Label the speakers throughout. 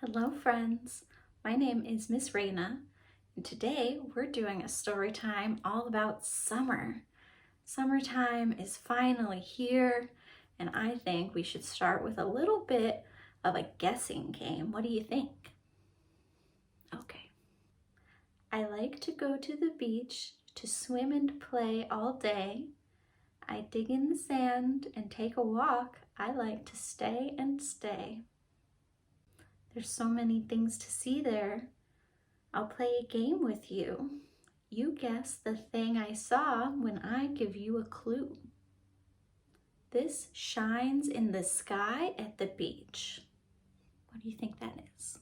Speaker 1: Hello friends, my name is Miss Raena, and today we're doing a story time all about summer. Summertime is finally here, and I think we should start with a little bit of a guessing game. What do you think? Okay. I like to go to the beach to swim and play all day. I dig in the sand and take a walk. I like to stay and stay. There's so many things to see there. I'll play a game with you. You guess the thing I saw when I give you a clue. This shines in the sky at the beach. What do you think that is?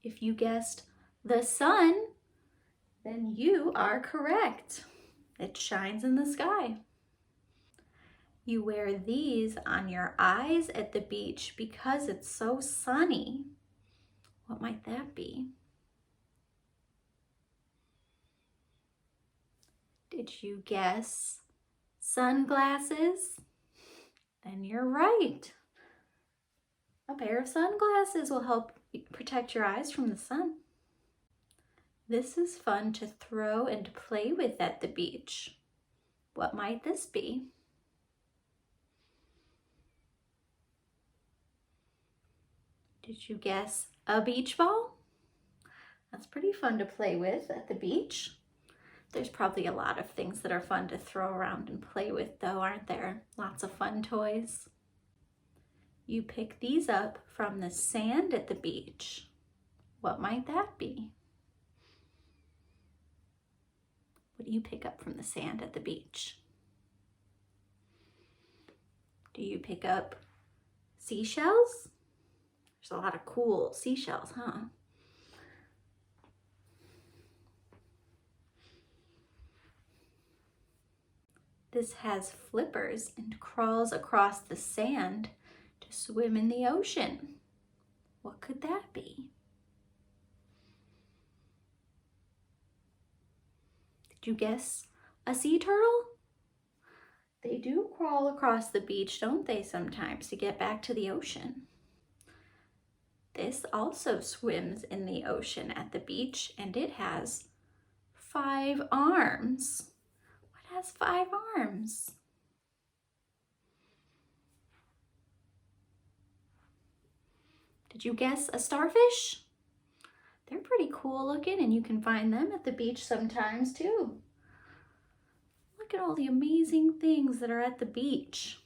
Speaker 1: If you guessed the sun, then you are correct. It shines in the sky. You wear these on your eyes at the beach because it's so sunny. What might that be? Did you guess sunglasses? Then you're right. A pair of sunglasses will help protect your eyes from the sun. This is fun to throw and play with at the beach. What might this be? Did you guess a beach ball? That's pretty fun to play with at the beach. There's probably a lot of things that are fun to throw around and play with though, aren't there? Lots of fun toys. You pick these up from the sand at the beach. What might that be? What do you pick up from the sand at the beach? Do you pick up seashells? There's a lot of cool seashells, huh? This has flippers and crawls across the sand to swim in the ocean. What could that be? Did you guess a sea turtle? They do crawl across the beach, don't they, sometimes to get back to the ocean. This also swims in the ocean at the beach, and it has 5 arms. What has 5 arms? Did you guess a starfish? They're pretty cool looking, and you can find them at the beach sometimes too. Look at all the amazing things that are at the beach.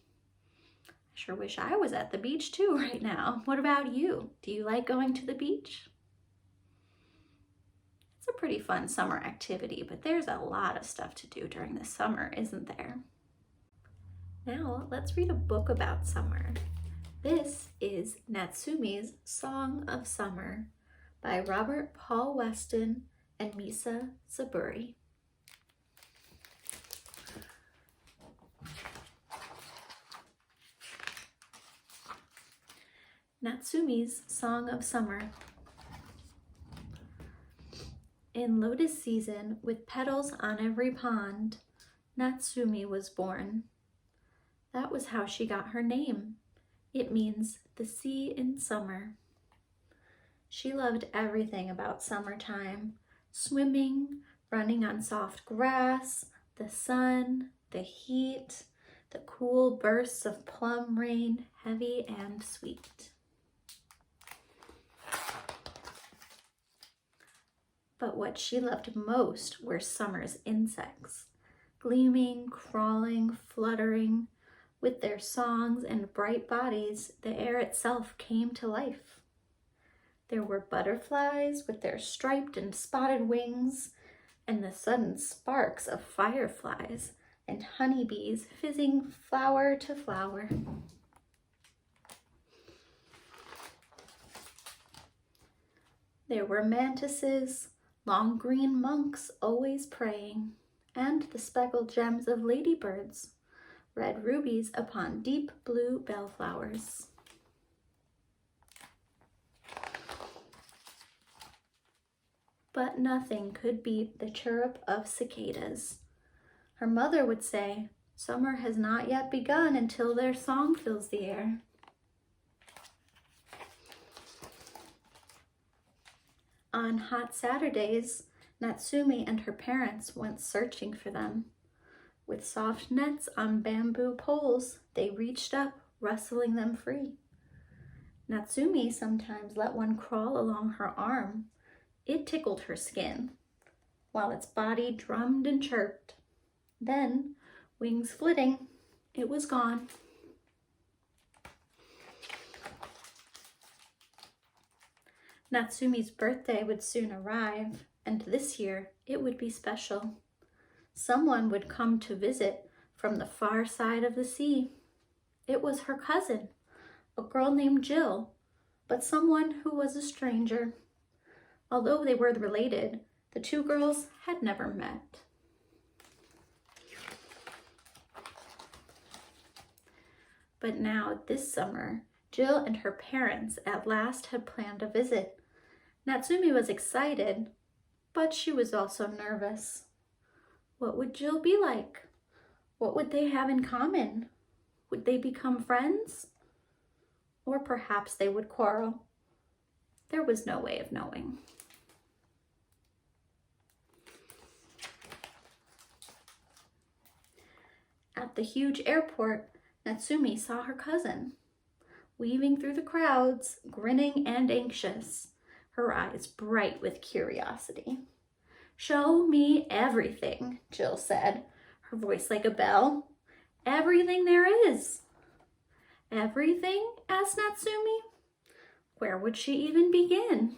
Speaker 1: I sure wish I was at the beach too right now. What about you? Do you like going to the beach? It's a pretty fun summer activity, but there's a lot of stuff to do during the summer, isn't there? Now let's read a book about summer. This is Natsume's Song of Summer by Robert Paul Weston and Misa Saburi. Natsume's Song of Summer. In lotus season, with petals on every pond, Natsume was born. That was how she got her name. It means the sea in summer. She loved everything about summertime: swimming, running on soft grass, the sun, the heat, the cool bursts of plum rain, heavy and sweet. But what she loved most were summer's insects, gleaming, crawling, fluttering. With their songs and bright bodies, the air itself came to life. There were butterflies with their striped and spotted wings, and the sudden sparks of fireflies, and honeybees fizzing flower to flower. There were mantises, long green monks always praying, and the speckled gems of ladybirds, red rubies upon deep blue bellflowers. But nothing could beat the chirrup of cicadas. Her mother would say, Summer has not yet begun until their song fills the air. On hot Saturdays, Natsumi and her parents went searching for them. With soft nets on bamboo poles, they reached up, rustling them free. Natsumi sometimes let one crawl along her arm. It tickled her skin, while its body drummed and chirped. Then, wings flitting, it was gone. Natsumi's birthday would soon arrive, and this year it would be special. Someone would come to visit from the far side of the sea. It was her cousin, a girl named Jill, but someone who was a stranger. Although they were related, the two girls had never met. But now, this summer, Jill and her parents at last had planned a visit. Natsumi was excited, but she was also nervous. What would Jill be like? What would they have in common? Would they become friends? Or perhaps they would quarrel. There was no way of knowing. At the huge airport, Natsumi saw her cousin, weaving through the crowds, grinning and anxious, her eyes bright with curiosity. "Show me everything," Jill said, her voice like a bell. "Everything there is." "Everything?" asked Natsumi. Where would she even begin?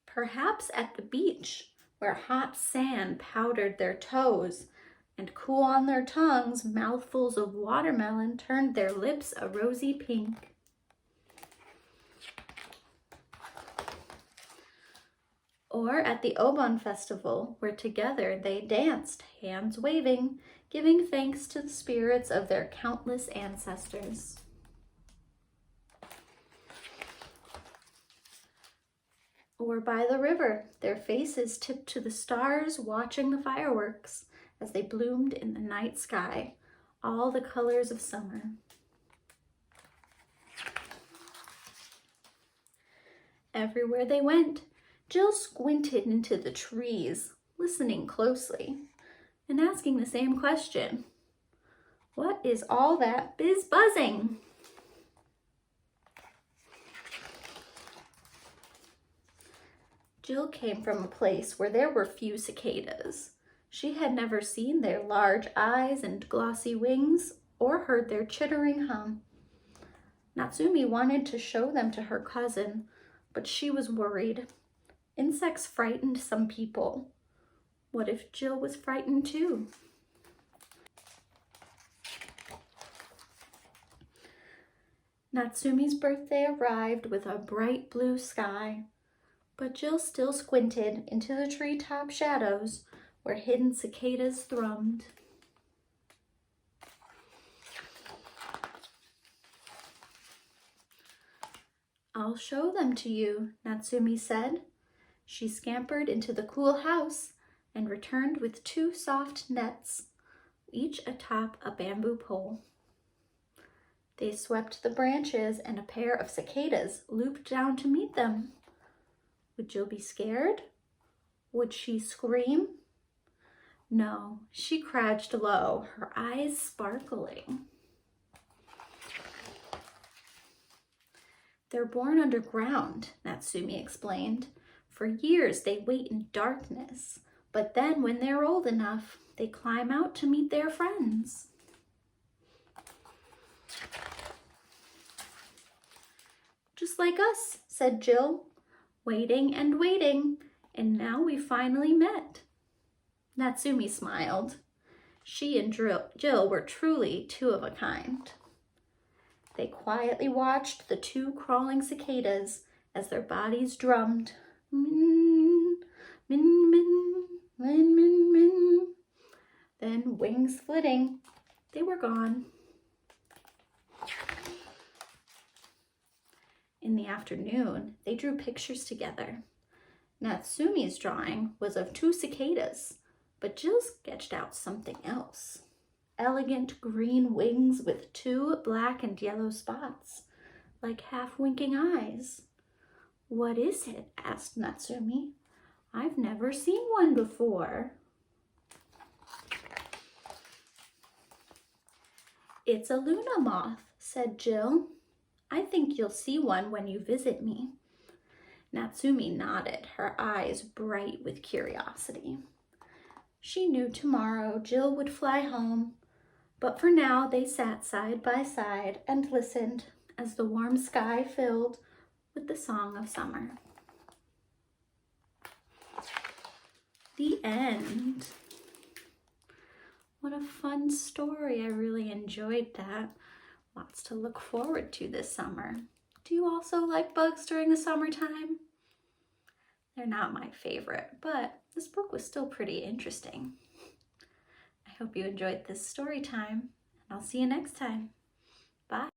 Speaker 1: Perhaps at the beach, where hot sand powdered their toes, and cool on their tongues, mouthfuls of watermelon turned their lips a rosy pink. Or at the Obon festival, where together they danced, hands waving, giving thanks to the spirits of their countless ancestors. Or by the river, their faces tipped to the stars, watching the fireworks as they bloomed in the night sky, all the colors of summer. Everywhere they went, Jill squinted into the trees, listening closely, and asking the same question. What is all that biz-buzzing? Jill came from a place where there were few cicadas. She had never seen their large eyes and glossy wings, or heard their chittering hum. Natsumi wanted to show them to her cousin, but she was worried. Insects frightened some people. What if Jill was frightened too? Natsumi's birthday arrived with a bright blue sky, but Jill still squinted into the treetop shadows where hidden cicadas thrummed. "I'll show them to you," Natsumi said. She scampered into the cool house and returned with 2 soft nets, each atop a bamboo pole. They swept the branches and a pair of cicadas looped down to meet them. Would Jill be scared? Would she scream? No, she crouched low, her eyes sparkling. "They're born underground," Natsumi explained. "For years they wait in darkness, but then when they're old enough, they climb out to meet their friends." "Just like us," said Jill, "waiting and waiting, and now we finally met." Natsumi smiled. She and Jill were truly 2 of a kind. They quietly watched the 2 crawling cicadas as their bodies drummed. Min, min, min, min, min, min. Then, wings flitting, they were gone. In the afternoon, they drew pictures together. Natsumi's drawing was of 2 cicadas, but Jill sketched out something else. Elegant green wings with 2 black and yellow spots, like half-winking eyes. "What is it?" asked Natsumi. "I've never seen one before." "It's a Luna moth," said Jill. "I think you'll see one when you visit me." Natsumi nodded, her eyes bright with curiosity. She knew tomorrow Jill would fly home, but for now they sat side by side and listened as the warm sky filled with the song of summer. The end. What a fun story. I really enjoyed that. Lots to look forward to this summer. Do you also like bugs during the summertime? They're not my favorite, but this book was still pretty interesting. I hope you enjoyed this story time, and I'll see you next time. Bye.